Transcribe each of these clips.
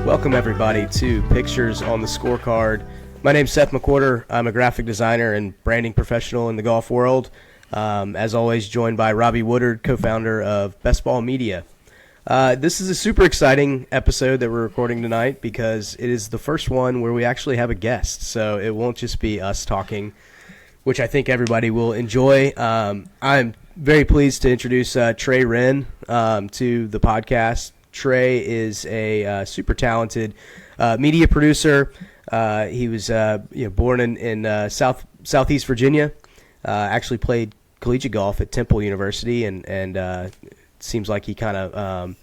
Welcome everybody to Pictures on the Scorecard. My name's Seth McWhorter. I'm a graphic designer and branding professional in the golf world. As always, joined by Robbie Woodard, co-founder of Best Ball Media. This is a super exciting episode that we're recording tonight because it is the first one where we actually have a guest. So it won't just be us talking, which I think everybody will enjoy. I'm very pleased to introduce Trey Wren to the podcast. Trey is a super talented media producer. He was born in Southeast Virginia. Actually played collegiate golf at Temple University, and it seems like he kind of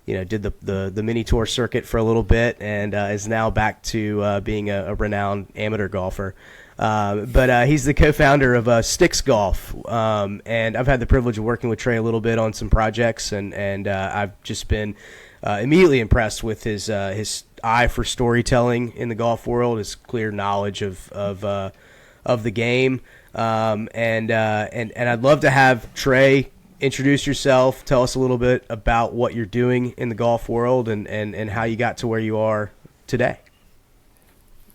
did the mini tour circuit for a little bit, and is now back to being a renowned amateur golfer. But he's the co-founder of Sticks Golf, and I've had the privilege of working with Trey a little bit on some projects, and I've just been immediately impressed with his eye for storytelling in the golf world, his clear knowledge of the game, and I'd love to have Trey introduce yourself, tell us a little bit about what you're doing in the golf world, and how you got to where you are today.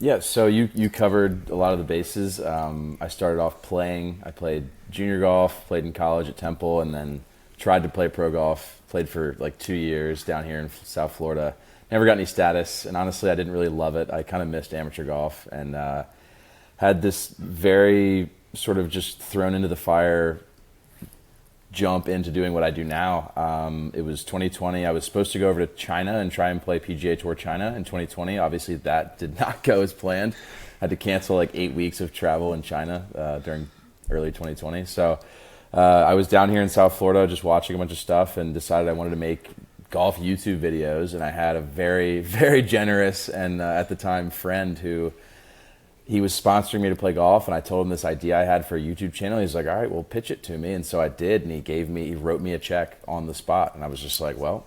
Yeah, so you covered a lot of the bases. I started off playing. I played junior golf, played in college at Temple, and then tried to play pro golf. Played for like 2 years down here in South Florida. Never got any status, and honestly, I didn't really love it. I kind of missed amateur golf, and had this very sort of just thrown into the fire jump into doing what I do now. It was 2020. I was supposed to go over to China and try and play PGA Tour China in 2020. Obviously, that did not go as planned. I had to cancel like 8 weeks of travel in China during early 2020. So I was down here in South Florida just watching a bunch of stuff and decided I wanted to make golf YouTube videos. And I had a very, very generous and at the time friend who he was sponsoring me to play golf, and I told him this idea I had for a YouTube channel. He's like, all right, well, pitch it to me. And so I did, and he wrote me a check on the spot. And I was just like, well,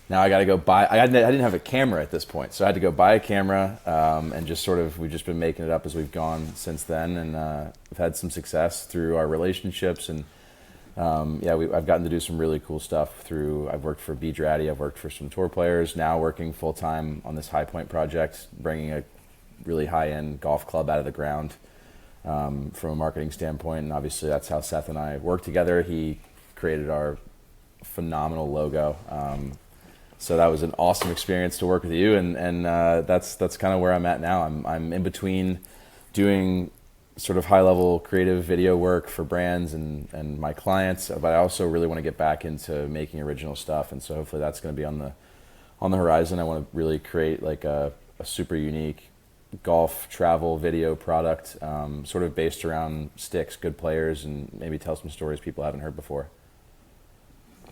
now I got to go buy, I didn't have a camera at this point. So I had to go buy a camera, and just sort of, we've just been making it up as we've gone since then. And we've had some success through our relationships. And I've gotten to do some really cool stuff I've worked for Videography, I've worked for some tour players, now working full time on this Highpoint project, bringing a really high-end golf club out of the ground from a marketing standpoint. And obviously that's how Seth and I work together. He created our phenomenal logo. So that was an awesome experience to work with you. And that's kind of where I'm at now. I'm in between doing sort of high-level creative video work for brands and my clients, but I also really want to get back into making original stuff. And so hopefully that's going to be on the horizon. I want to really create like a super unique golf travel video product, sort of based around sticks, good players, and maybe tell some stories people haven't heard before.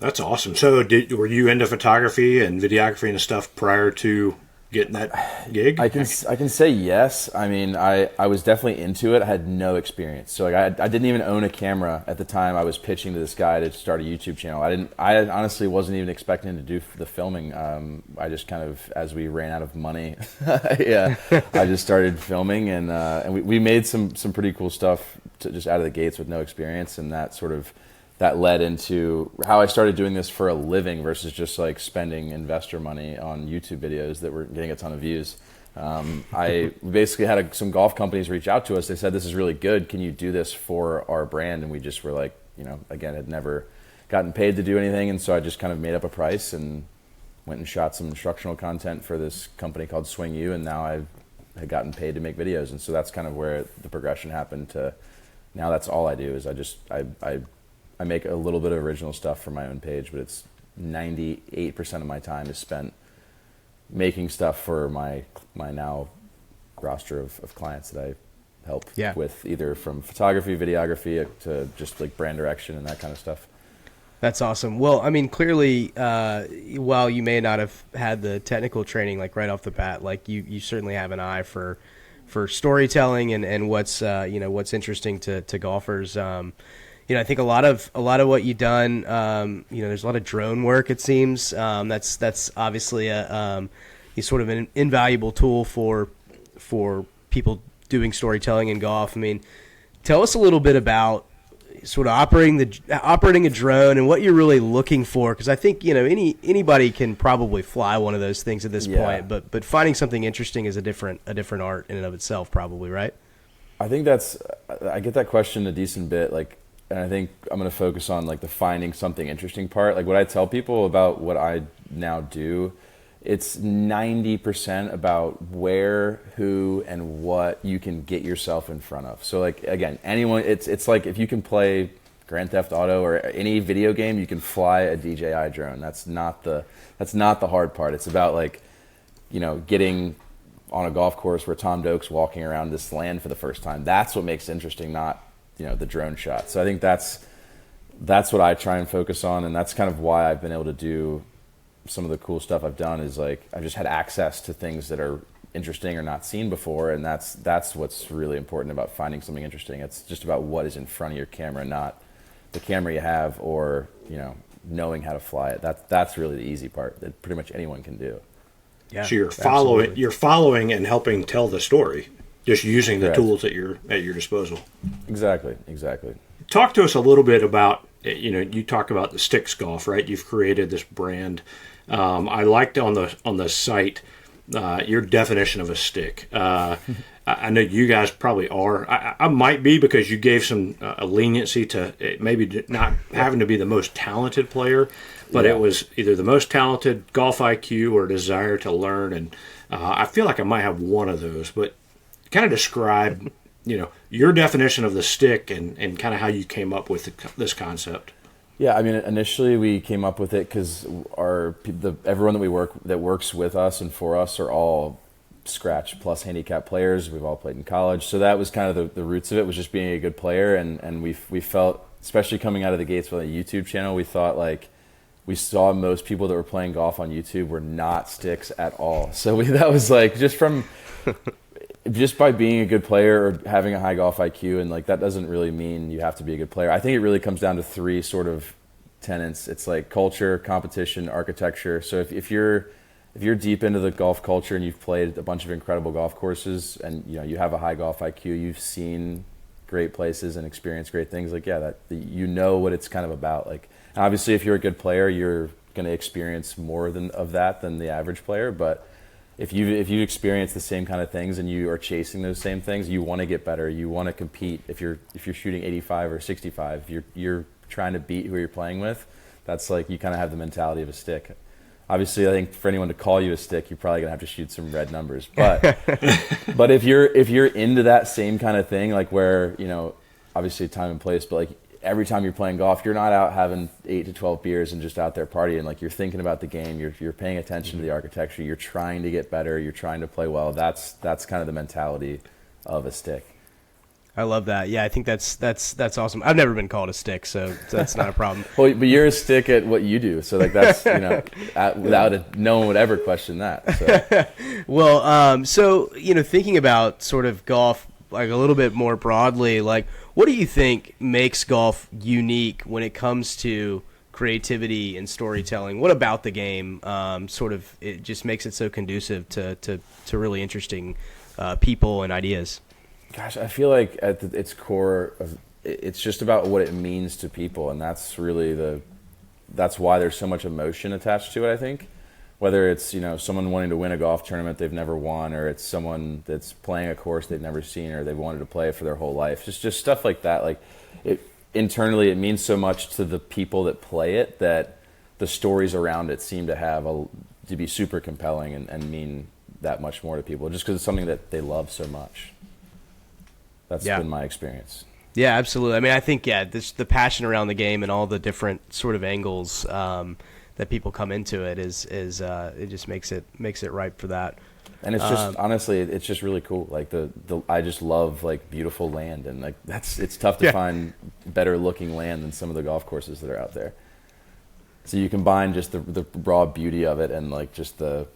That's awesome. So were you into photography and videography and stuff prior to getting that gig? I can say yes. I mean, I was definitely into it. I had no experience. So like I didn't even own a camera at the time I was pitching to this guy to start a YouTube channel. I honestly wasn't even expecting to do the filming. I just kind of, as we ran out of money, I just started filming, and we made some pretty cool stuff just out of the gates with no experience, and that led into how I started doing this for a living versus just like spending investor money on YouTube videos that were getting a ton of views. I basically had some golf companies reach out to us. They said, this is really good. Can you do this for our brand? And we just were like, again, had never gotten paid to do anything. And so I just kind of made up a price and went and shot some instructional content for this company called Swing U. And now I've had gotten paid to make videos. And so that's kind of where the progression happened to now that's all I do is I make a little bit of original stuff for my own page, but it's 98% of my time is spent making stuff for my now roster of clients that I help with, either from photography, videography, to just like brand direction and that kind of stuff. That's awesome. Well, I mean, clearly, while you may not have had the technical training like right off the bat, like you certainly have an eye for storytelling and what's what's interesting to golfers. I think a lot of what you've done, there's a lot of drone work, it seems. That's obviously a sort of an invaluable tool for people doing storytelling in golf. I mean, tell us a little bit about sort of operating a drone and what you're really looking for, because I think anybody can probably fly one of those things at this point, but finding something interesting is a different art in and of itself, probably, right? I think I get that question a decent bit, and I think I'm going to focus on the finding something interesting part. Like what I tell people about what I now do, it's 90% about where, who, and what you can get yourself in front of. So again, anyone, it's like if you can play Grand Theft Auto or any video game, you can fly a DJI drone. That's not the hard part. It's about getting on a golf course where Tom Doak's walking around this land for the first time. That's what makes it interesting, not the drone shot. So I think that's what I try and focus on, and that's kind of why I've been able to do some of the cool stuff I've done. Is I've just had access to things that are interesting or not seen before, and that's what's really important about finding something interesting. It's just about what is in front of your camera, not the camera you have or knowing how to fly it. That's really the easy part that pretty much anyone can do. Yeah, so you're following and helping tell the story, just using the tools at your disposal. Exactly. Talk to us a little bit about, you talk about the sticks golf, right? You've created this brand. I liked on the site your definition of a stick. I know you guys probably are. I might be, because you gave some leniency to maybe not having to be the most talented player, but it was either the most talented, golf IQ, or desire to learn. And I feel like I might have one of those. But kind of describe, your definition of the stick and kind of how you came up with this concept. Yeah, I mean, initially we came up with it because everyone that works with us and for us are all scratch plus handicap players. We've all played in college, so that was kind of the roots of it, was just being a good player. And we felt, especially coming out of the gates with a YouTube channel, we thought we saw most people that were playing golf on YouTube were not sticks at all. So that was just by being a good player or having a high golf IQ, and that doesn't really mean you have to be a good player. I think it really comes down to three sort of tenets. It's culture, competition, architecture. So if you're deep into the golf culture and you've played a bunch of incredible golf courses and you have a high golf IQ, you've seen great places and experienced great things, what it's kind of about. Obviously if you're a good player, you're going to experience more of that than the average player, but if you experience the same kind of things and you are chasing those same things, you want to get better, you want to compete. If you're shooting 85 or 65, you're trying to beat who you're playing with. That's you kind of have the mentality of a stick. Obviously, I think for anyone to call you a stick, you're probably gonna have to shoot some red numbers. But but if you're into that same kind of thing, where obviously time and place, but every time you're playing golf, you're not out having 8 to 12 beers and just out there partying. You're thinking about the game, you're paying attention to the architecture, you're trying to get better, you're trying to play well. That's kind of the mentality of a stick. I love that. Yeah, I think that's awesome. I've never been called a stick, so that's not a problem. Well, but you're a stick at what you do, so that's no one would ever question that. So. Well, so thinking about sort of golf a little bit more broadly, what do you think makes golf unique when it comes to creativity and storytelling? What about the game it just makes it so conducive to really interesting people and ideas? Gosh, I feel like at its core, it's just about what it means to people, and that's why there's so much emotion attached to it. I think, whether it's someone wanting to win a golf tournament they've never won, or it's someone that's playing a course they've never seen or they've wanted to play for their whole life, just stuff like that. Internally, it means so much to the people that play it that the stories around it seem to be super compelling and mean that much more to people, just because it's something that they love so much. That's been my experience. Yeah, absolutely. I mean, I think, the passion around the game and all the different sort of angles that people come into it is it just makes it ripe for that. And it's just honestly, it's just really cool. I just love beautiful land, and it's tough to find better looking land than some of the golf courses that are out there. So you combine just the raw beauty of it and just the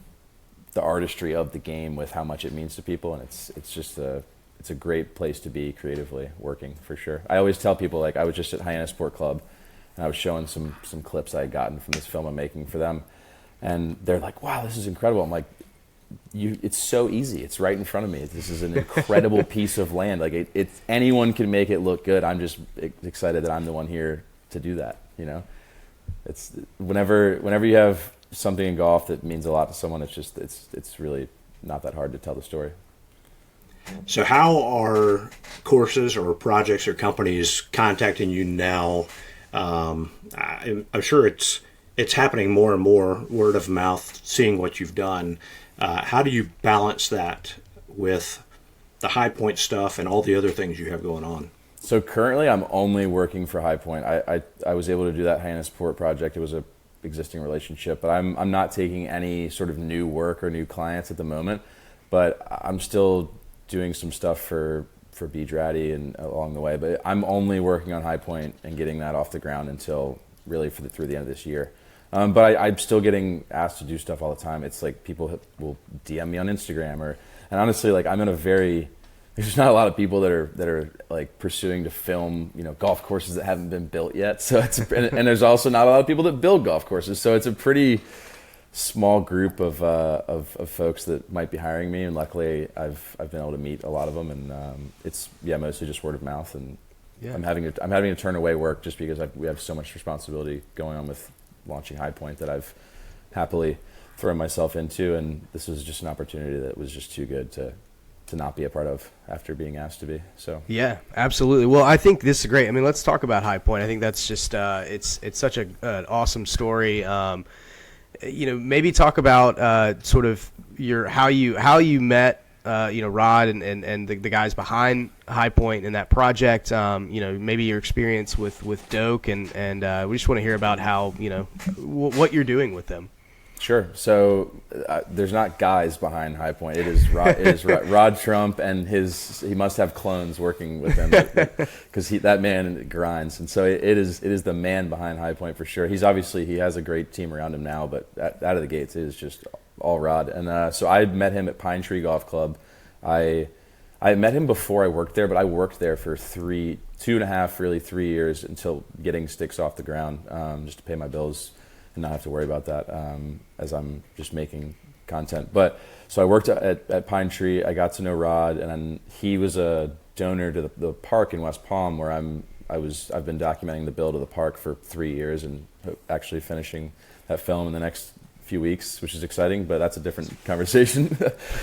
artistry of the game with how much it means to people, and it's a great place to be creatively working, for sure. I always tell people, I was just at Hyannis Sport Club, and I was showing some clips I had gotten from this film I'm making for them, and they're like, "Wow, this is incredible." I'm like, it's so easy. It's right in front of me. This is an incredible piece of land. Like anyone can make it look good. I'm just excited that I'm the one here to do that. It's whenever you have something in golf that means a lot to someone, it's really not that hard to tell the story. So how are courses or projects or companies contacting you now? I'm sure it's happening more and more, word of mouth, seeing what you've done. How do you balance that with the Highpoint stuff and all the other things you have going on? So currently I'm only working for Highpoint. I was able to do that Hyannis Port project. It was a existing relationship, but I'm not taking any sort of new work or new clients at the moment, but I'm still doing some stuff for Beadratty and along the way, but I'm only working on Highpoint and getting that off the ground until really through the end of this year. But I'm still getting asked to do stuff all the time. It's like people will DM me on Instagram and honestly, like there's not a lot of people that are like pursuing to film, golf courses that haven't been built yet. So and there's also not a lot of people that build golf courses. So it's a pretty small group of folks that might be hiring me, and luckily I've been able to meet a lot of them, and it's mostly just word of mouth, and I'm having to turn away work just because we have so much responsibility going on with launching Highpoint that I've happily thrown myself into, and this was just an opportunity that was just too good to not be a part of after being asked to be. So yeah, absolutely. Well, I think this is great. I mean, let's talk about Highpoint. I think that's just it's such an awesome story. Maybe talk about sort of how you met Rod and the guys behind Highpoint and that project. Maybe your experience with Doak, and we just want to hear about how what you're doing with them. Sure. So there's not guys behind Highpoint. It is Rod Trump, and he must have clones working with him because that man grinds. And so it is the man behind Highpoint for sure. He has a great team around him now, but out of the gates it is just all Rod. And so I met him at Pine Tree Golf Club. I met him before I worked there, but I worked there for 2.5, really 3 years until getting sticks off the ground, just to pay my bills and not have to worry about that as I'm just making content. But so I worked at Pine Tree. I got to know Rod, and then he was a donor to the park in West Palm, where I've been documenting the build of the park for 3 years and actually finishing that film in the next few weeks, which is exciting, but that's a different conversation.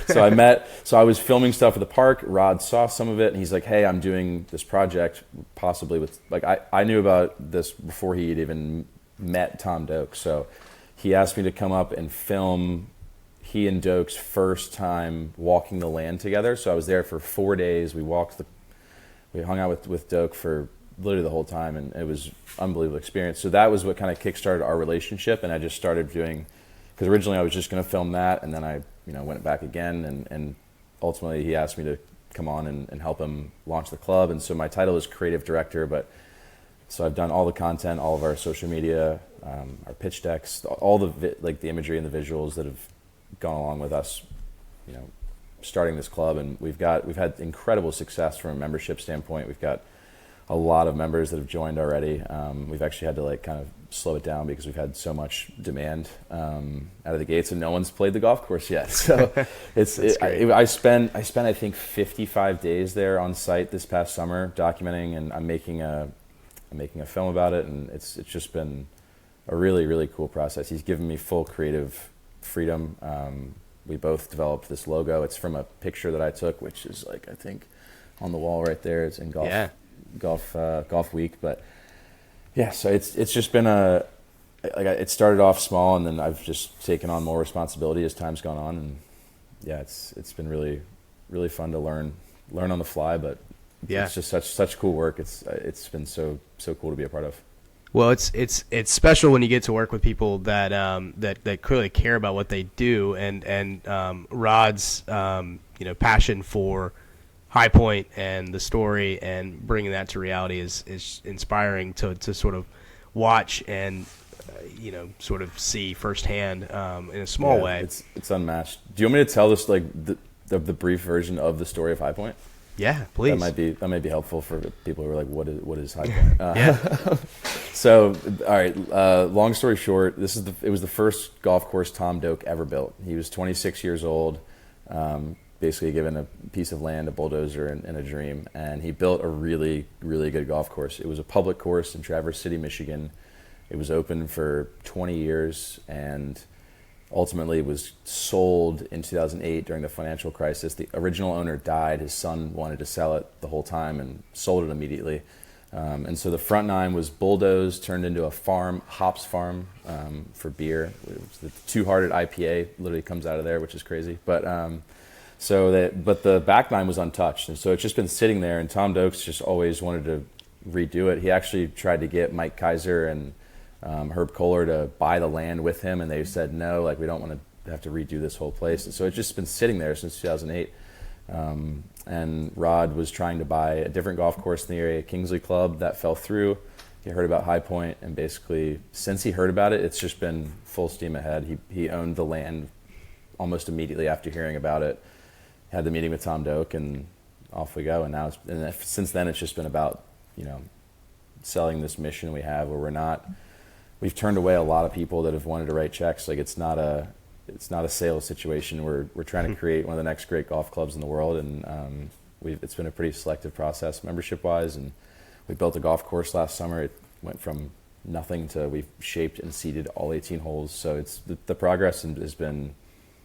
So I was filming stuff at the park. Rod saw some of it, and he's like, "Hey, I'm doing this project, possibly with I knew about this before he had even met Tom Doak, so he asked me to come up and film he and Doak's first time walking the land together. So I was there for 4 days. We hung out with Doak for literally the whole time, and it was an unbelievable experience. So that was what kind of kickstarted our relationship, and I just started doing, because originally I was just going to film that, and then I went back again, and ultimately he asked me to come on and help him launch the club. And so my title is creative director, but so I've done all the content, all of our social media, our pitch decks, all the the imagery and the visuals that have gone along with us, starting this club. And we've had incredible success from a membership standpoint. We've got a lot of members that have joined already. We've actually had to kind of slow it down because we've had so much demand out of the gates, and no one's played the golf course yet. So I spent I think 55 days there on site this past summer documenting, and I'm making a film about it, and it's just been a really, really cool process. He's given me full creative freedom. We both developed this logo. It's from a picture that I took, which is I think on the wall right there. It's in golf week. But yeah, so it's just been it started off small, and then I've just taken on more responsibility as time's gone on, and yeah, it's been really, really fun to learn on the fly, but yeah, it's just such cool work. It's been so cool to be a part of. Well, it's special when you get to work with people that that clearly care about what they do, and Rod's passion for Highpoint and the story and bringing that to reality is inspiring to sort of watch and sort of see firsthand in a small way. It's unmatched. Do you want me to tell this the brief version of the story of Highpoint? Yeah, please. That might be helpful for people who are like, what is Highpoint? Yeah. So, all right. Long story short, it was the first golf course Tom Doak ever built. He was 26 years old, basically given a piece of land, a bulldozer, and a dream, and he built a really, really good golf course. It was a public course in Traverse City, Michigan. It was open for 20 years, and ultimately was sold in 2008 during the financial crisis. The original owner died. His son wanted to sell it the whole time and sold it immediately. And so the front nine was bulldozed, turned into a farm, hops farm for beer. The Two Hearted IPA literally comes out of there, which is crazy. But the back nine was untouched, and so it's just been sitting there. And Tom Doak's just always wanted to redo it. He actually tried to get Mike Kaiser and Herb Kohler to buy the land with him, and they said no, like we don't want to have to redo this whole place. And so it's just been sitting there since 2008. And Rod was trying to buy a different golf course in the area, Kingsley Club. That fell through. He heard about Highpoint, and basically since he heard about it, it's just been full steam ahead. He owned the land almost immediately after hearing about it. Had the meeting with Tom Doak, and off we go. And since then, it's just been about selling this mission we have, where we've turned away a lot of people that have wanted to write checks. Like it's not a sales situation. We're trying to create one of the next great golf clubs in the world, and it's been a pretty selective process membership wise. And we built a golf course last summer. It went from nothing to we've shaped and seeded all 18 holes. So it's the progress has been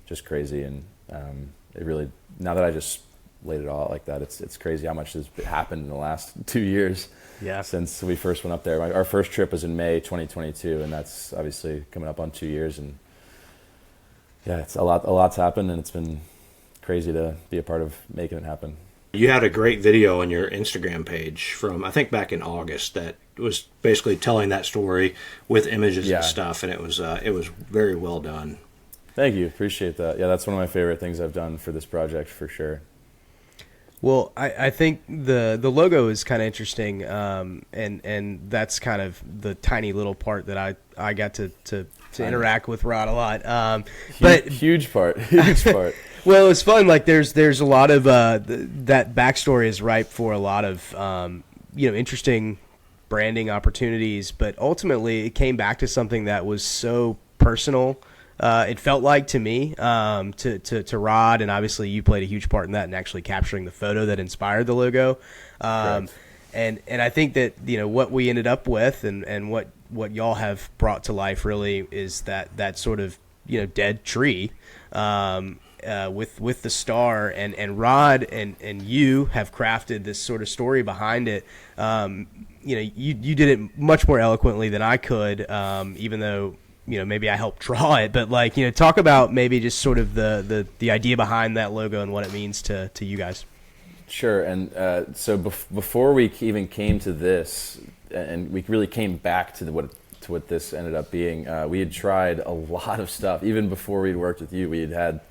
just crazy, and it really, now that I just laid it all out like that, it's crazy how much has happened in the last 2 years. Yeah. Since we first went up there. Our first trip was in May 2022, and that's obviously coming up on 2 years. And yeah, it's a lot's happened, and it's been crazy to be a part of making it happen. You had a great video on your Instagram page from, I think, back in August that was basically telling that story with images and stuff, and it was very well done. Thank you. Appreciate that. Yeah, that's one of my favorite things I've done for this project, for sure. Well, I think the logo is kind of interesting, and that's kind of the tiny little part that I got to interact with Rod a lot. But huge part. Well, it was fun. Like there's a lot of that backstory is ripe for a lot of interesting branding opportunities. But ultimately, it came back to something that was so personal. It felt like to me, to Rod, and obviously you played a huge part in that, and actually capturing the photo that inspired the logo. And I think that what we ended up with, and what y'all have brought to life really is that sort of dead tree, with the star, and Rod and you have crafted this sort of story behind it. You did it much more eloquently than I could, even though. Maybe I helped draw it, but talk about maybe just sort of the idea behind that logo and what it means to you guys. Sure. And so before we even came to this, and we really came back to what this ended up being, we had tried a lot of stuff. Even before we'd worked with you, we had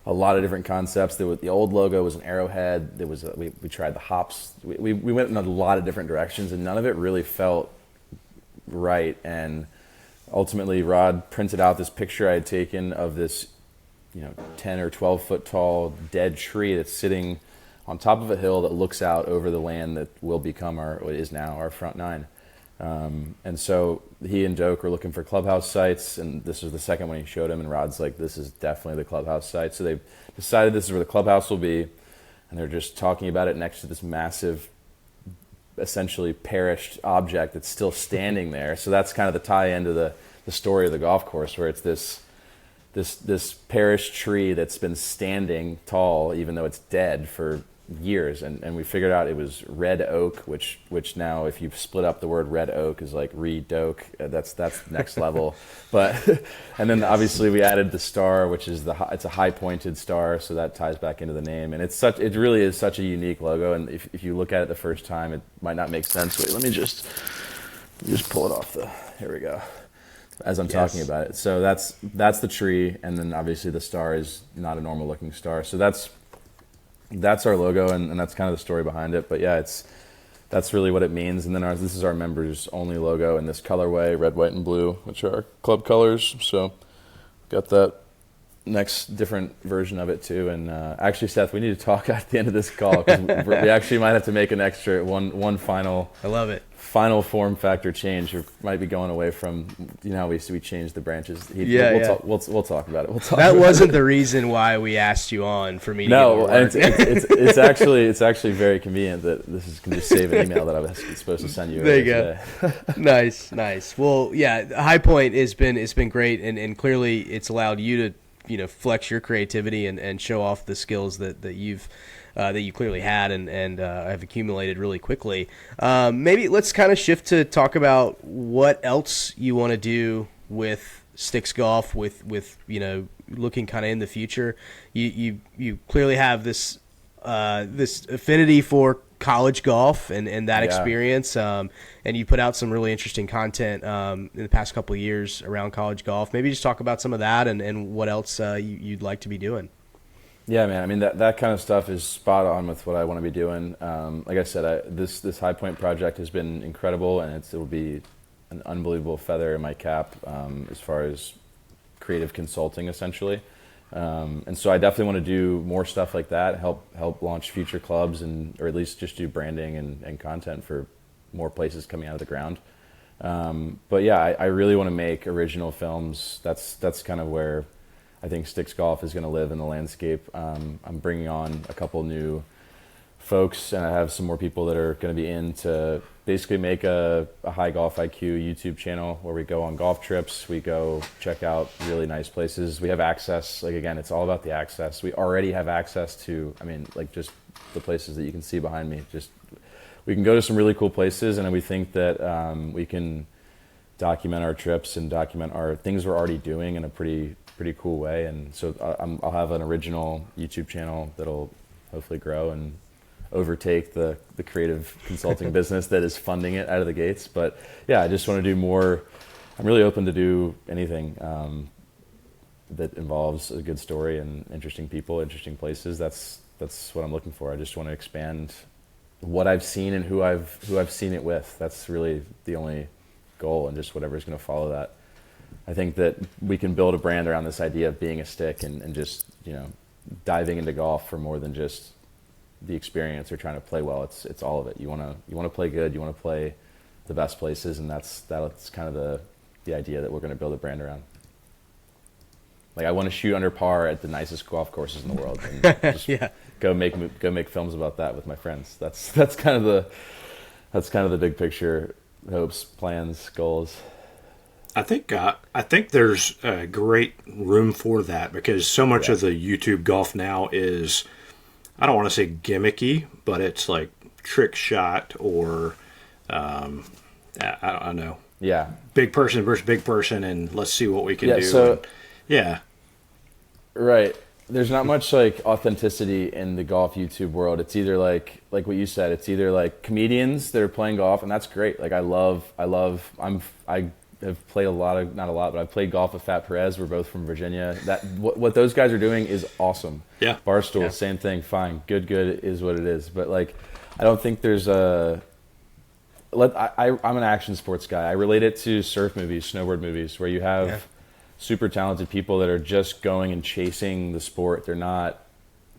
a lot of different concepts. The old logo was an arrowhead. There was we tried the hops. We went in a lot of different directions, and none of it really felt right. And ultimately, Rod printed out this picture I had taken of this, 10 or 12 foot tall dead tree that's sitting on top of a hill that looks out over the land that will become what is now our front nine. And so he and Doak were looking for clubhouse sites, and this was the second one he showed him, and Rod's like, this is definitely the clubhouse site. So they decided this is where the clubhouse will be, and they're just talking about it next to this massive, essentially perished object that's still standing there. So that's kind of the tie-in to the story of the golf course, where it's this perished tree that's been standing tall even though it's dead for years, and we figured out it was red oak, which now if you split up the word red oak is like re-doke, that's next level. But and then obviously we added the star, which is it's a high pointed star, so that ties back into the name, and it really is such a unique logo. And if you look at it the first time, it might not make sense. Wait, let me just pull it off here we go, as I'm talking about it. So that's the tree, and then obviously the star is not a normal looking star. So that's our logo, and that's kind of the story behind it. But yeah, that's really what it means. And then this is our members only logo in this colorway, red, white, and blue, which are our club colors. So got that next different version of it too. And actually, Seth, we need to talk at the end of this call, because we actually might have to make an extra one final. I love it. Final form factor change. We might be going away from, how we changed the branches. We'll talk about it. That wasn't the reason why we asked you on for me. No, and it's actually very convenient that this can just save an email that I was supposed to send you. There you go. Nice. Well, yeah, Highpoint has been great, and clearly it's allowed you to flex your creativity and show off the skills that you clearly had and have accumulated really quickly. Maybe let's kind of shift to talk about what else you want to do with Sticks Golf, with looking kind of in the future. You clearly have this affinity for college golf and that experience, and you put out some really interesting content in the past couple of years around college golf. Maybe just talk about some of that and what else you'd like to be doing. Yeah, man. I mean, that kind of stuff is spot on with what I want to be doing. Like I said, this Highpoint project has been incredible, and it will be an unbelievable feather in my cap as far as creative consulting, essentially. And so I definitely want to do more stuff like that, help launch future clubs, or at least just do branding and content for more places coming out of the ground. But yeah, I really want to make original films. That's kind of where I think Sticks Golf is going to live in the landscape. I'm bringing on a couple new folks, and I have some more people that are going to be in to basically make a high golf IQ YouTube channel where we go on golf trips. We go check out really nice places. We have access. Like, again, it's all about the access. We already have access to, just the places that you can see behind me. We can go to some really cool places, and we think that we can document our trips and document our things we're already doing in a pretty cool way. And so I'll have an original YouTube channel that'll hopefully grow and overtake the creative consulting business that is funding it out of the gates. But yeah, I just want to do more. I'm really open to do anything that involves a good story and interesting people, interesting places. That's what I'm looking for. I just want to expand what I've seen and who I've seen it with. That's really the only goal, and just whatever's going to follow that. I think that we can build a brand around this idea of being a stick and just, diving into golf for more than just the experience or trying to play well. It's all of it. You want to play good. You want to play the best places, and that's kind of the idea that we're going to build a brand around. Like, I want to shoot under par at the nicest golf courses in the world, and just go make films about that with my friends. That's kind of the big picture hopes, plans, goals. I think there's a great room for that, because so much of the YouTube golf now is, I don't want to say gimmicky, but it's like trick shot or I don't know. Yeah. Big person versus big person, and let's see what we can do. So, yeah. Right. There's not much like authenticity in the golf YouTube world. It's either like what you said, it's either like comedians that are playing golf, and that's great. Like I have played not a lot, but I've played golf with Fat Perez. We're both from Virginia. What those guys are doing is awesome. Yeah. Barstool, same thing. Fine. Good is what it is. But like, I don't think there's I'm an action sports guy. I relate it to surf movies, snowboard movies, where you have super talented people that are just going and chasing the sport. They're not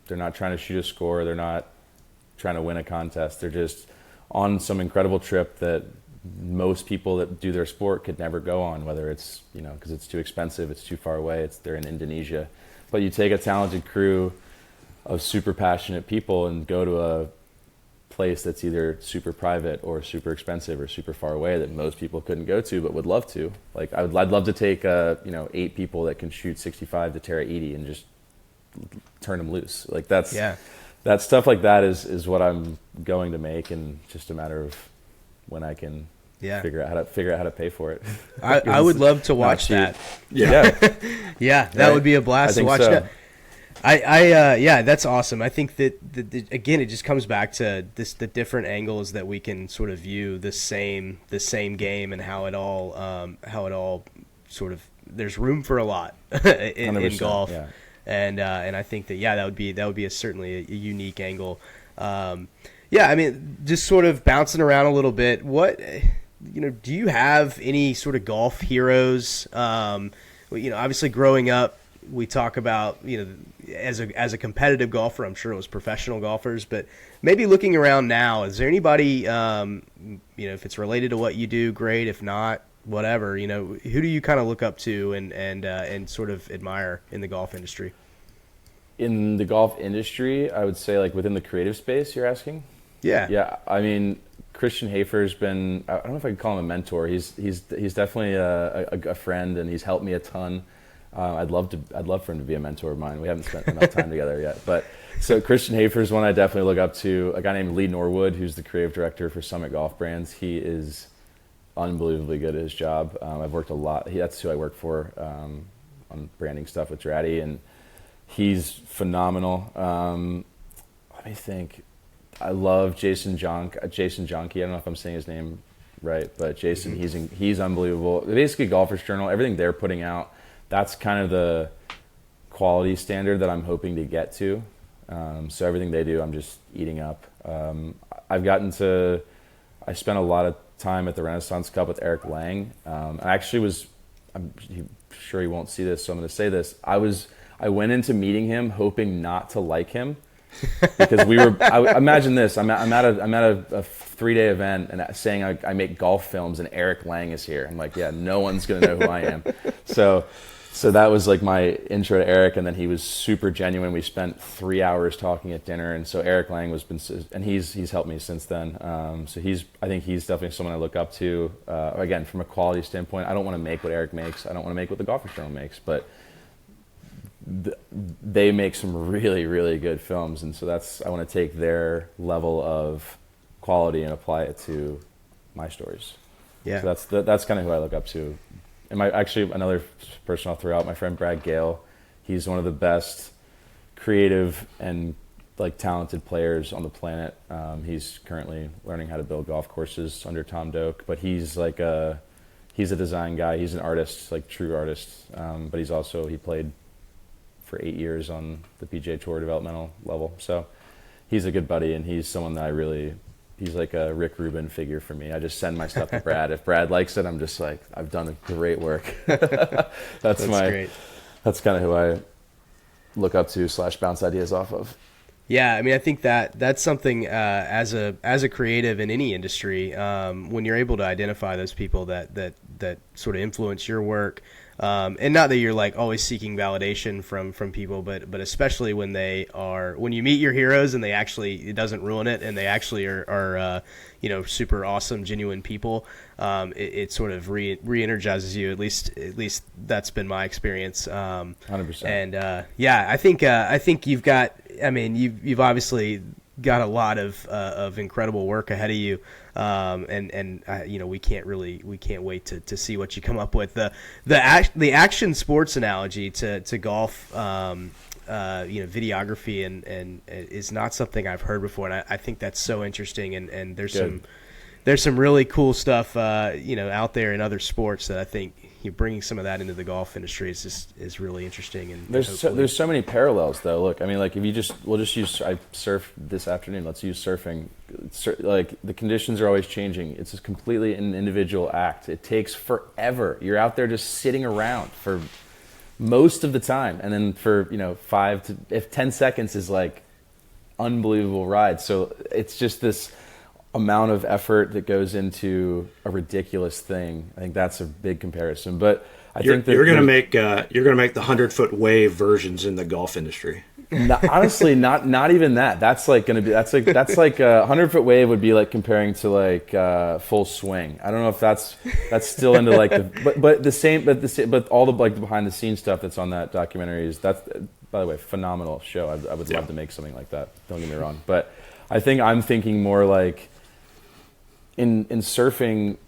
trying to shoot a score. They're not trying to win a contest. They're just on some incredible trip that most people that do their sport could never go on, whether it's, because it's too expensive, it's too far away, they're in Indonesia. But you take a talented crew of super passionate people and go to a place that's either super private or super expensive or super far away that most people couldn't go to but would love to. Like I'd love to take 8 people that can shoot 65 to Tara Edie and just turn them loose. Like that stuff like that is what I'm going to make, and just a matter of when I can figure out how to pay for it. I would love to watch that. That would be a blast to watch that. That's awesome. I think that again, it just comes back to the different angles that we can sort of view the same game, and how it all sort of, there's room for a lot in golf. Yeah. And I think that would be certainly a unique angle. I mean, just sort of bouncing around a little bit. What, do you have any sort of golf heroes? Obviously growing up, we talk about, as a competitive golfer, I'm sure it was professional golfers, but maybe looking around now, is there anybody, if it's related to what you do, great. If not, whatever, who do you kind of look up to and sort of admire in the golf industry? In the golf industry, I would say, like, within the creative space, you're asking? Yeah. Yeah. I mean, Christian Hafer's been, I don't know if I could call him a mentor. He's definitely a friend, and he's helped me a ton. I'd love for him to be a mentor of mine. We haven't spent enough time together yet. But so Christian Hafer's one I definitely look up to. A guy named Lee Norwood, who's the creative director for Summit Golf Brands. He is unbelievably good at his job. I've worked a lot. That's who I work for on branding stuff with Dratty, and he's phenomenal. Let me think. I love Jason Jonke. I don't know if I'm saying his name right, but Jason, he's unbelievable. Basically, Golfers Journal, everything they're putting out, that's kind of the quality standard that I'm hoping to get to. So everything they do, I'm just eating up. I spent a lot of time at the Renaissance Cup with Eric Lang. I actually I'm sure he won't see this, so I'm going to say this. I went into meeting him hoping not to like him, because imagine this. I'm at a 3-day event and saying I make golf films, and Eric Lang is here. I'm like, yeah, no one's going to know who I am. So that was like my intro to Eric, and then he was super genuine. We spent 3 hours talking at dinner, and so Eric Lang and he's helped me since then. So I think he's definitely someone I look up to. Again, from a quality standpoint, I don't want to make what Eric makes. I don't want to make what the Golfers Journal makes, but they make some really, really good films, and so I want to take their level of quality and apply it to my stories. Yeah. So that's kind of who I look up to. And another person I'll throw out, my friend Brad Gale. He's one of the best creative and like talented players on the planet. He's currently learning how to build golf courses under Tom Doak, but he's a design guy. He's an artist, like true artist. But he played for 8 years on the PGA Tour developmental level. So he's a good buddy, and he's someone that he's like a Rick Rubin figure for me. I just send my stuff to Brad. If Brad likes it, I'm just like, I've done great work. That's great. That's kind of who I look up to / bounce ideas off of. Yeah, I mean, I think that's something as a creative in any industry, when you're able to identify those people that sort of influence your work, and not that you're like always seeking validation from people, but especially when you meet your heroes and it doesn't ruin it, and they actually are super awesome, genuine people. It sort of re-energizes you. At least that's been my experience. 100%. And I think you've got. I mean, you've obviously got a lot of incredible work ahead of you, and we can't wait to see what you come up with. The action sports analogy to golf, videography and is not something I've heard before, and I think that's so interesting. And there's some really cool stuff out there in other sports that I think bringing some of that into the golf industry is really interesting. And there's so many parallels though. Look, I mean, like we'll just use, I surfed this afternoon. Let's use surfing. Like the conditions are always changing. It's just completely an individual act. It takes forever. You're out there just sitting around for most of the time, and then for 10 seconds is like unbelievable ride. So it's just this amount of effort that goes into a ridiculous thing. I think that's a big comparison. But I think that you're going to make the 100-foot wave versions in the golf industry. Honestly, not even that. That's like going to be that's like a 100-foot wave would be like comparing to like full swing. I don't know if that's still into like but all the like behind the scenes stuff that's on that documentary is by the way, phenomenal show. I would love to make something like that. Don't get me wrong, but I think I'm thinking more like in surfing,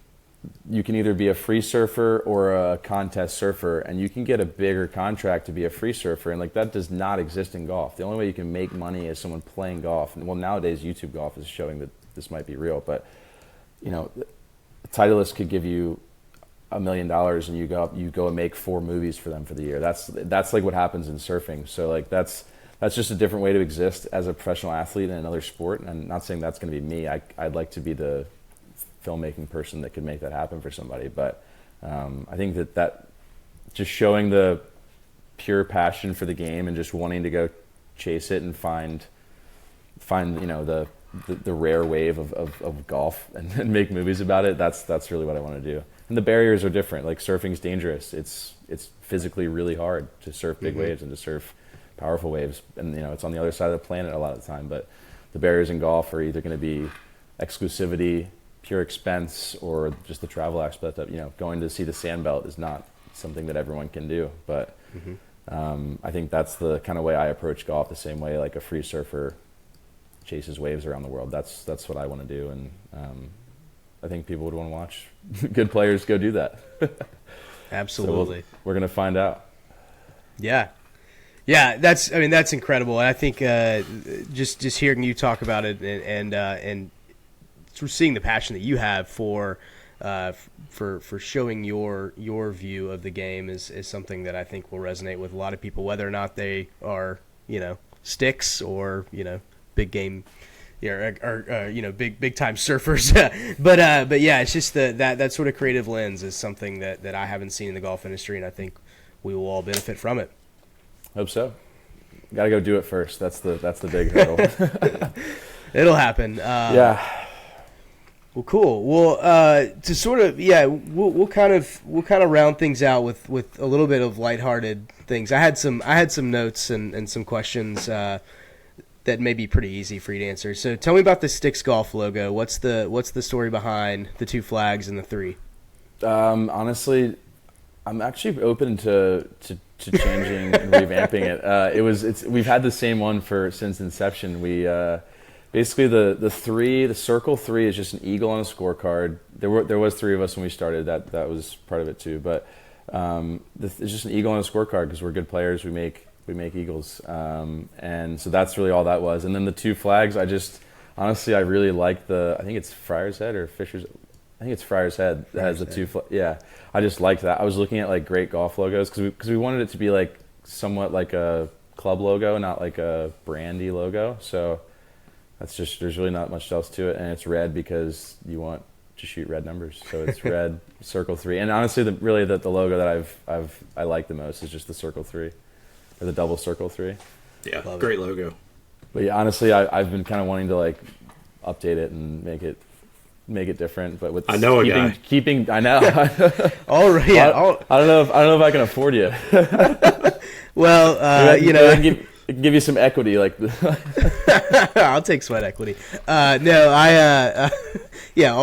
you can either be a free surfer or a contest surfer, and you can get a bigger contract to be a free surfer, and like that does not exist in golf. The only way you can make money is someone playing golf. And well, nowadays YouTube golf is showing that this might be real, but Titleist could give you $1 million and you go and make 4 movies for them for the year. That's like what happens in surfing. So like that's just a different way to exist as a professional athlete in another sport. And I'm not saying that's going to be me. I'd like to be the filmmaking person that could make that happen for somebody. But I think that just showing the pure passion for the game and just wanting to go chase it and find the rare wave of golf and make movies about it. That's really what I want to do. And the barriers are different. Like surfing's dangerous. It's physically really hard to surf big waves and to surf powerful waves. And it's on the other side of the planet a lot of the time. But the barriers in golf are either going to be exclusivity, pure expense, or just the travel aspect of going to see the sandbelt is not something that everyone can do. But I think that's the kind of way I approach golf, the same way like a free surfer chases waves around the world. That's what I want to do, and I think people would want to watch good players go do that. Absolutely. So we're gonna find out. Yeah, that's incredible, and I think just hearing you talk about it and sort of seeing the passion that you have for showing your view of the game is something that I think will resonate with a lot of people, whether or not they are sticks or big game, or big time surfers. but yeah, it's just that sort of creative lens is something that I haven't seen in the golf industry, and I think we will all benefit from it. Hope so. Got to go do it first. That's the big hurdle. It'll happen. Yeah. Well, cool. Well, to sort of we'll kind of round things out with a little bit of lighthearted things. I had some notes and some questions that may be pretty easy for you to answer. So tell me about the Sticks Golf logo. What's the story behind the 2 flags and the 3? Honestly, I'm actually open to changing and revamping it. We've had the same one since inception. We basically the circle 3 is just an eagle on a scorecard. There was 3 of us when we started. That was part of it too. But it's just an eagle on a scorecard because we're good players. We make eagles, and so that's really all that was. And then the 2 flags, I really like I think it's Friar's Head or Fisher's. I think it's Friar's Head that has the 2 flags. Yeah, I just liked that. I was looking at like great golf logos because we wanted it to be like somewhat like a club logo, not like a brandy logo. So there's really not much else to it, and it's red because you want to shoot red numbers. So it's red circle 3. And honestly, the logo that I like the most is just the circle 3. Or the double circle 3. Yeah, great logo. But yeah, honestly, I've been kind of wanting to like update it and make it different. But with I know a guy. I know. All right. Yeah. I don't know if I can afford you. Well, I can give you some equity, like. I'll take sweat equity. All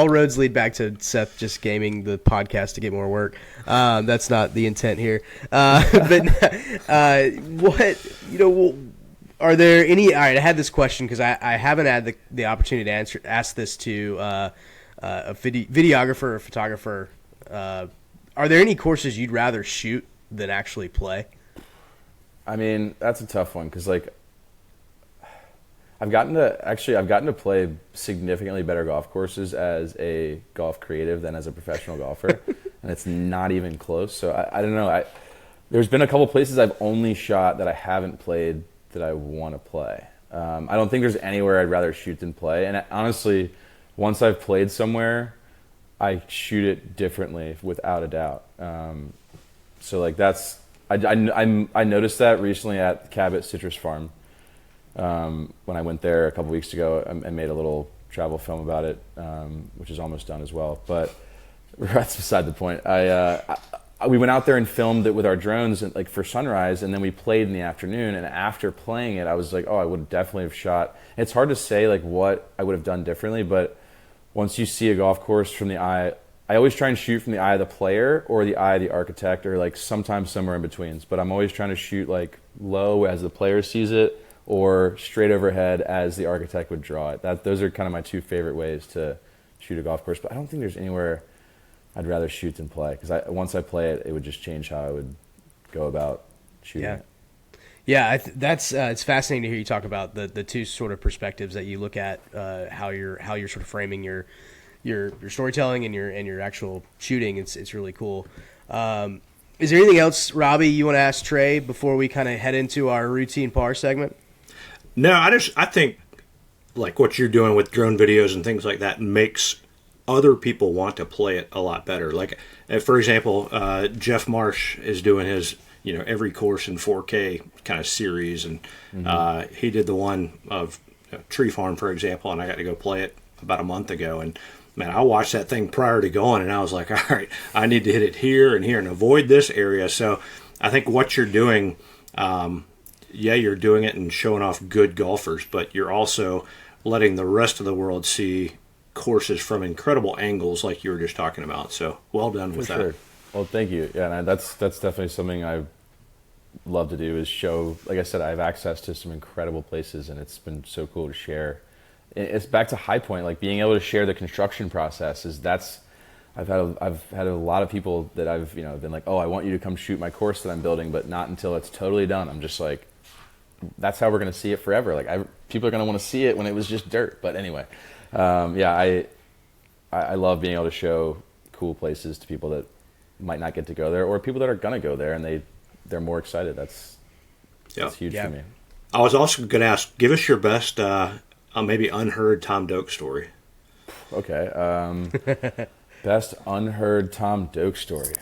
roads lead back to Seth just gaming the podcast to get more work. That's not the intent here. Are there any? All right, I had this question because I haven't had the opportunity to ask this to a videographer or photographer. Are there any courses you'd rather shoot than actually play? I mean, that's a tough one because like I've gotten to play significantly better golf courses as a golf creative than as a professional golfer, and it's not even close. So I don't know. There's been a couple places I've only shot that I haven't played that I want to play. I don't think there's anywhere I'd rather shoot than play. And honestly, once I've played somewhere, I shoot it differently without a doubt. So like I noticed that recently at Cabot Citrus Farm. When I went there a couple weeks ago, I made a little travel film about it, which is almost done as well. But that's beside the point. We went out there and filmed it with our drones, like for sunrise, and then we played in the afternoon. And after playing it, I was like, oh, I would definitely have shot. It's hard to say like what I would have done differently, but once you see a golf course from the eye, I always try and shoot from the eye of the player or the eye of the architect, or like sometimes somewhere in between. But I'm always trying to shoot like low as the player sees it, or straight overhead as the architect would draw it. Those are kind of my 2 favorite ways to shoot a golf course. But I don't think there's anywhere I'd rather shoot than play, because once I play it, it would just change how I would go about shooting it. Yeah, that's it's fascinating to hear you talk about the 2 sort of perspectives that you look at, how you're sort of framing your storytelling and your actual shooting. It's really cool. Is there anything else, Robbie, you want to ask Trey before we kind of head into our routine par segment? No, I think like what you're doing with drone videos and things like that makes other people want to play it a lot better. Like, for example, Jeff Marsh is doing every course in 4K kind of series. And he did the one of Tree Farm, for example, and I got to go play it about a month ago. And man, I watched that thing prior to going, and I was like, all right, I need to hit it here and here and avoid this area. So I think what you're doing, you're doing it and showing off good golfers, but you're also letting the rest of the world see courses from incredible angles like you were just talking about. So well done with that. Sure. Well, thank you. Yeah, and that's definitely something I love to do, is show, like I said, I have access to some incredible places, and it's been so cool to share. It's back to Highpoint, like being able to share the construction process. I've had a lot of people that I've been like, oh, I want you to come shoot my course that I'm building, but not until it's totally done. I'm just like, that's how we're going to see it forever. Like people are going to want to see it when it was just dirt. But anyway, I love being able to show cool places to people that might not get to go there, or people that are going to go there and they're more excited. That's huge for me. I was also going to ask, give us your best, maybe unheard Tom Doak story. Okay. Best unheard Tom Doak story.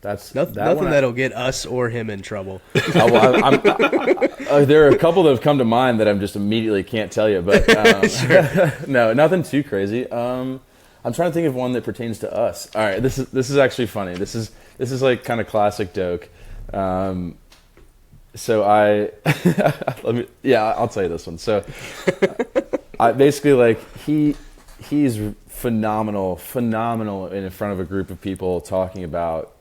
That's nothing that'll get us or him in trouble. There are a couple that have come to mind that I'm just immediately can't tell you, but no, nothing too crazy. I'm trying to think of one that pertains to us. All right, this is actually funny. This is like kind of classic Doak. So I'll tell you this one. So I basically, like, he's phenomenal in front of a group of people talking about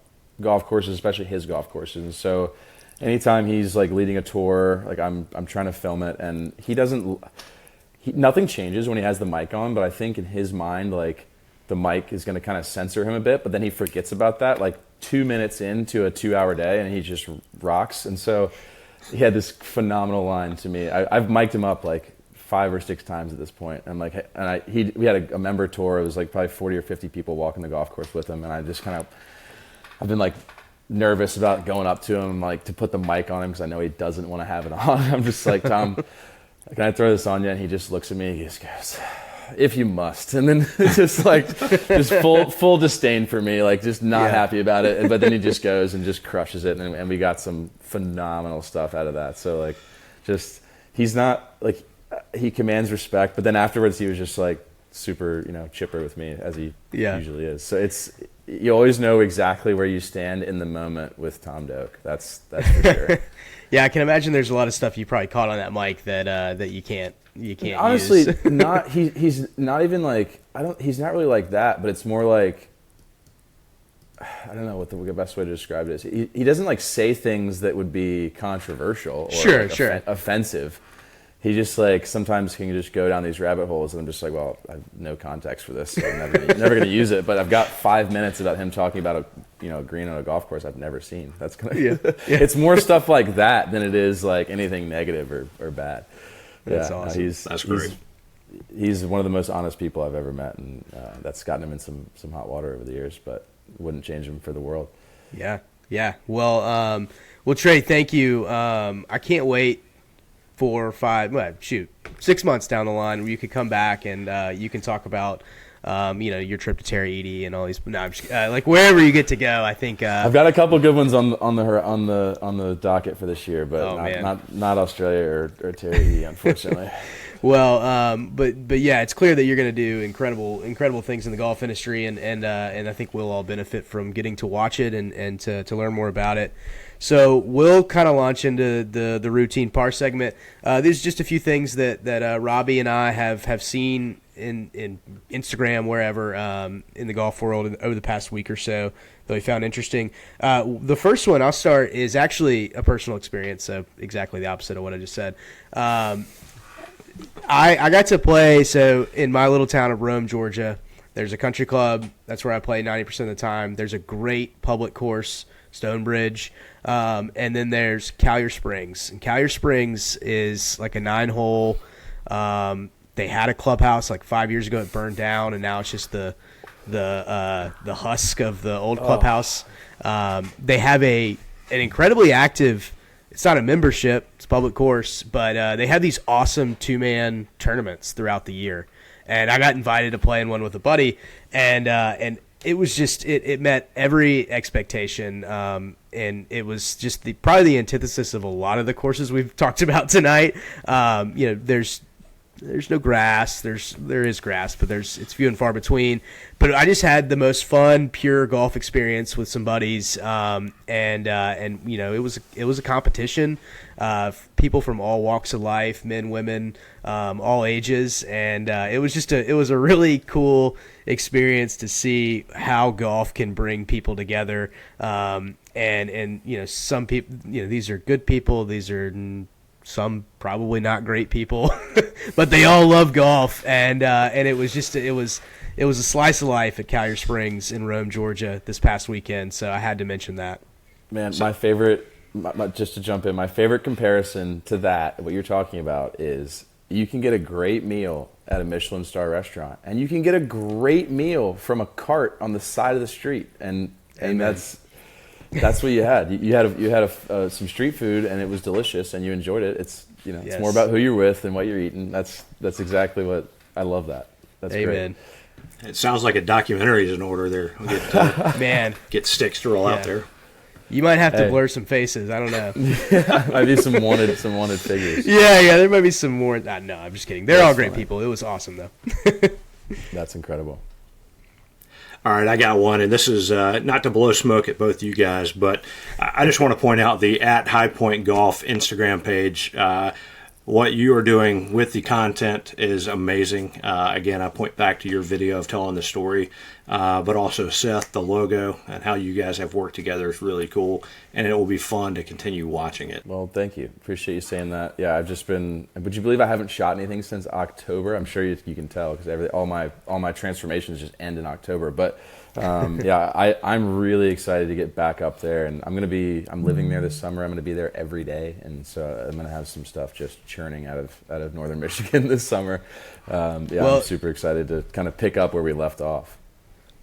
golf courses, especially his golf courses. And so anytime he's like leading a tour, like I'm trying to film it, and nothing changes when he has the mic on, but I think in his mind, like, the mic is going to kind of censor him a bit, but then he forgets about that like 2 minutes into a 2-hour day, and he just rocks. And so he had this phenomenal line to me. I've mic'd him up like 5 or 6 times at this point. I'm like, we had a member tour. It was like probably 40 or 50 people walking the golf course with him, and I've been like nervous about going up to him, like, to put the mic on him because I know he doesn't want to have it on. I'm just like, Tom, can I throw this on you? And he just looks at me. He just goes, if you must. And then just full disdain for me, like, just not happy about it. But then he just goes and just crushes it, and we got some phenomenal stuff out of that. So, like, just, he's not like, he commands respect, but then afterwards he was just like super, chipper with me, as he usually is. So you always know exactly where you stand in the moment with Tom Doak. That's for sure. Yeah, I can imagine there's a lot of stuff you probably caught on that mic that you can't honestly use. Not he's not even like, he's not really like that, but it's more like, I don't know what the best way to describe it is. He doesn't like say things that would be controversial or offensive. He just, like, sometimes can just go down these rabbit holes, and I'm just like, well, I have no context for this, so I'm never going to use it. But I've got 5 minutes about him talking about a green on a golf course I've never seen. That's It's more stuff like that than it is like anything negative or bad. That's awesome. That's great. He's one of the most honest people I've ever met, and that's gotten him in some hot water over the years, but wouldn't change him for the world. Yeah. Well, Trey, thank you. I can't wait 6 months down the line where you could come back and you can talk about your trip to Terry Eady and all these. No, I'm just, like, wherever you get to go. I think I've got a couple good ones on the docket for this year, but not Australia or Terry Eady, unfortunately. Well, but yeah, it's clear that you're going to do incredible things in the golf industry, and I think we'll all benefit from getting to watch it and to learn more about it. So we'll kind of launch into the routine par segment. There's just a few things that Robbie and I have seen in Instagram, wherever, in the golf world over the past week or so that we found interesting. The first one I'll start is actually a personal experience, so exactly the opposite of what I just said. I got to play, so in my little town of Rome, Georgia, there's a country club. That's where I play 90% of the time. There's a great public course, Stonebridge. And then there's Callier Springs. And Callier Springs is like a 9-hole. They had a clubhouse like 5 years ago. It burned down, and now it's just the husk of the old clubhouse. They have an incredibly active, it's not a membership, it's a public course, but they have these awesome 2-man tournaments throughout the year. And I got invited to play in one with a buddy, and it was just it met every expectation, and it was just probably the antithesis of a lot of the courses we've talked about tonight. There's no grass. There is grass, but it's few and far between. But I just had the most fun, pure golf experience with some buddies, and it was a competition. People from all walks of life, men, women, all ages, and it was a really cool experience to see how golf can bring people together. And some people, these are good people. These are some probably not great people, but they all love golf, and it was a slice of life at Collier Springs in Rome, Georgia this past weekend. So I had to mention that. Man, just to jump in, my favorite comparison to that, what you're talking about, is you can get a great meal at a Michelin star restaurant, and you can get a great meal from a cart on the side of the street, and that's what you had. You had some street food, and it was delicious, and you enjoyed it. It's It's more about who you're with and what you're eating. That's exactly what I love. That's Amen. Great. It sounds like a documentary is in order there. We'll get sticks to roll out there. You might have to blur some faces. I don't know. Might be some wanted figures. Yeah. There might be some more. No, I'm just kidding. They're all great people. It was awesome though. That's incredible. All right, I got one, and this is not to blow smoke at both you guys, but I just want to point out the @Highpoint Golf Instagram page. What you are doing with the content is amazing. Again, I point back to your video of telling the story, but also Seth, the logo, and how you guys have worked together is really cool, and it will be fun to continue watching it. Well, thank you. Appreciate you saying that. Yeah, I've just been. Would you believe I haven't shot anything since October? I'm sure you can tell because all my transformations just end in October. But I'm really excited to get back up there, and I'm living there this summer. I'm gonna be there every day, and so I'm gonna have some stuff just churning out of northern Michigan this summer. I'm super excited to kind of pick up where we left off.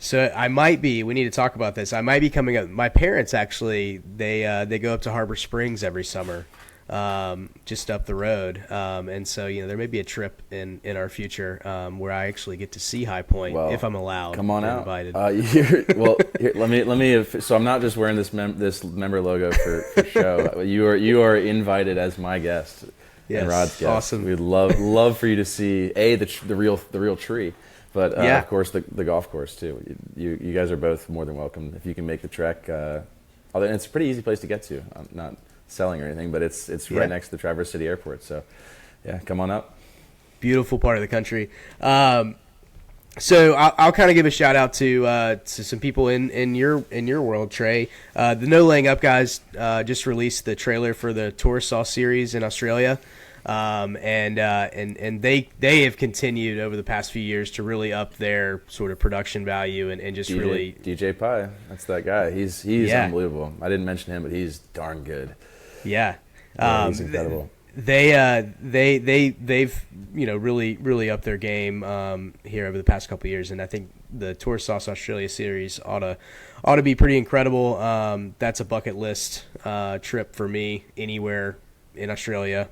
So we need to talk about this. I might be coming up. My parents actually, they go up to Harbor Springs every summer, just up the road. And so, there may be a trip in our future, where I actually get to see Highpoint if I'm allowed. Come on out. Invited. Let me, so I'm not just wearing this member logo for show. You are invited as my guest. Yes, and Rod's guest. Awesome. We'd love for you to see the real tree. But of course, the golf course too. You guys are both more than welcome if you can make the trek. Although it's a pretty easy place to get to. I'm not selling or anything, but it's right next to the Traverse City Airport. So, come on up. Beautiful part of the country. So I'll kind of give a shout out to some people in your world, Trey. The No Laying Up guys just released the trailer for the Tour Sauce series in Australia. And they have continued over the past few years to really up their sort of production value and just really DJ Pie. That's that guy. He's unbelievable. I didn't mention him, but he's darn good. Yeah, he's incredible. They've really upped their game here over the past couple of years, and I think the Tour Sauce Australia series ought to be pretty incredible. That's a bucket list trip for me anywhere in Australia,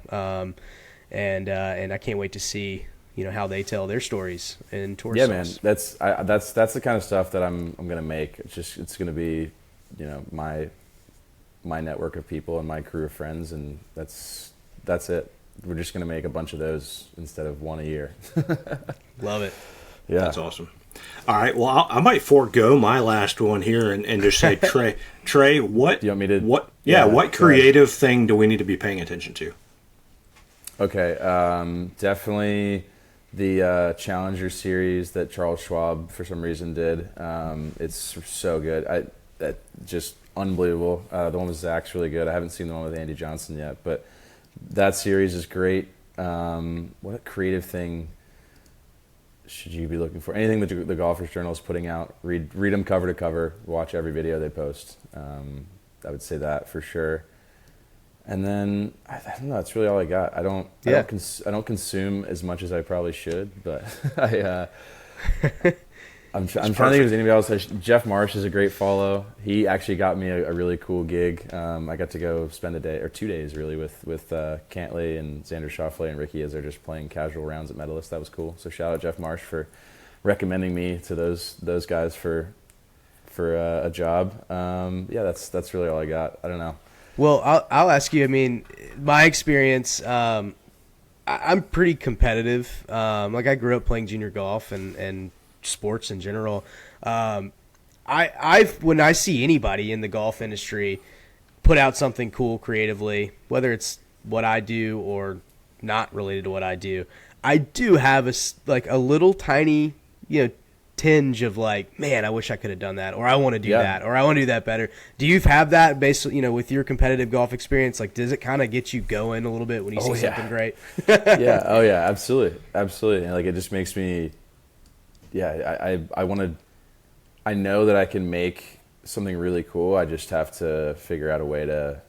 and I can't wait to see how they tell their stories in Tour Sauce. Man, that's the kind of stuff that I'm gonna make. It's gonna be my network of people and my crew of friends, and that's it. We're just gonna make a bunch of those instead of one a year. Love it. Yeah, that's awesome. All right, well, I might forego my last one here and just say, Trey, what? Do you want me to? What creative thing do we need to be paying attention to? Okay, definitely the Challenger series that Charles Schwab for some reason did. It's so good. That just unbelievable. The one with Zach's really good. I haven't seen the one with Andy Johnson yet, but that series is great. What a creative thing should you be looking for? Anything that the Golfers Journal is putting out, read them cover to cover, watch every video they post. I would say that for sure. And then I don't know. That's really all I got. I don't consume as much as I probably should, but I'm trying to think if there's anybody else. Jeff Marsh is a great follow. He actually got me a really cool gig. I got to go spend a day or 2 days really with Cantley and Xander Schauffele and Ricky as they're just playing casual rounds at Medalist. That was cool. So shout out Jeff Marsh for recommending me to those guys for for a job. Yeah, that's really all I got. I don't know. Well, I'll ask you. I mean, my experience. I'm pretty competitive. Like I grew up playing junior golf and sports in general. When I see anybody in the golf industry put out something cool creatively, whether it's what I do or not related to what I do, I do have a little tiny, tinge of like, man, I wish I could have done that, or I want to do that, or I want to do that better. Do you have that based, with your competitive golf experience? Like, does it kind of get you going a little bit when you see something great? Yeah. Oh yeah, absolutely. And like, it just makes me, I know that I can make something really cool. I just have to figure out a way to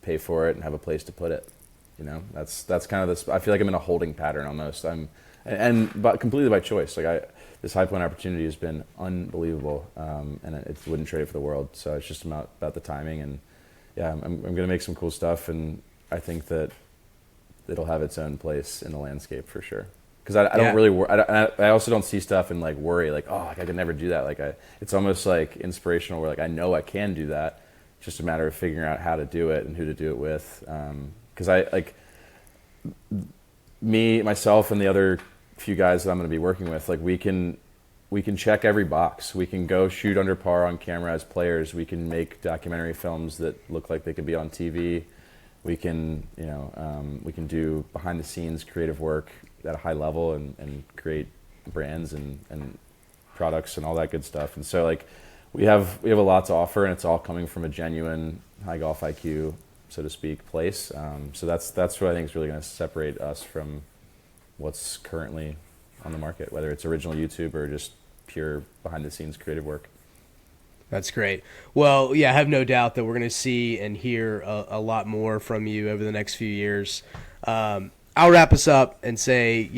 pay for it and have a place to put it. That's kind of this. I feel like I'm in a holding pattern almost. But completely by choice. Like this Highpoint opportunity has been unbelievable, and it wouldn't trade it for the world. So it's just about the timing, and I'm going to make some cool stuff, and I think that it'll have its own place in the landscape for sure. Because I don't really, I also don't see stuff and like worry like, oh, like I could never do that. Like it's almost like inspirational where like I know I can do that. It's just a matter of figuring out how to do it and who to do it with. Because I like myself and the other few guys that I'm going to be working with, like we can check every box. We can go shoot under par on camera as players. We can make documentary films that look like they could be on TV. We can, we can do behind the scenes creative work at a high level and create brands and products and all that good stuff. And so like we have a lot to offer, and it's all coming from a genuine high golf IQ, so to speak, place. So that's what I think is really going to separate us from what's currently on the market, whether it's original YouTube or just pure behind the scenes creative work. That's great. Well, yeah, I have no doubt that we're going to see and hear a lot more from you over the next few years. I'll wrap us up and say,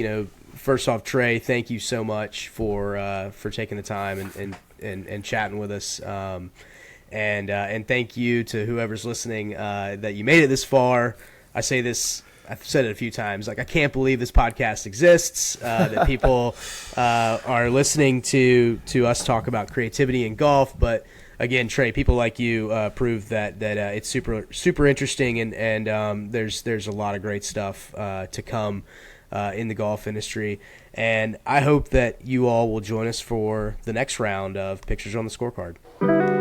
first off, Trey, thank you so much for taking the time and chatting with us. And thank you to whoever's listening that you made it this far. I say this, I've said it a few times, like I can't believe this podcast exists, that people are listening to us talk about creativity in golf. But again, Trey, people like you prove that it's super interesting, and there's a lot of great stuff to come in the golf industry. And I hope that you all will join us for the next round of Pictures on the Scorecard.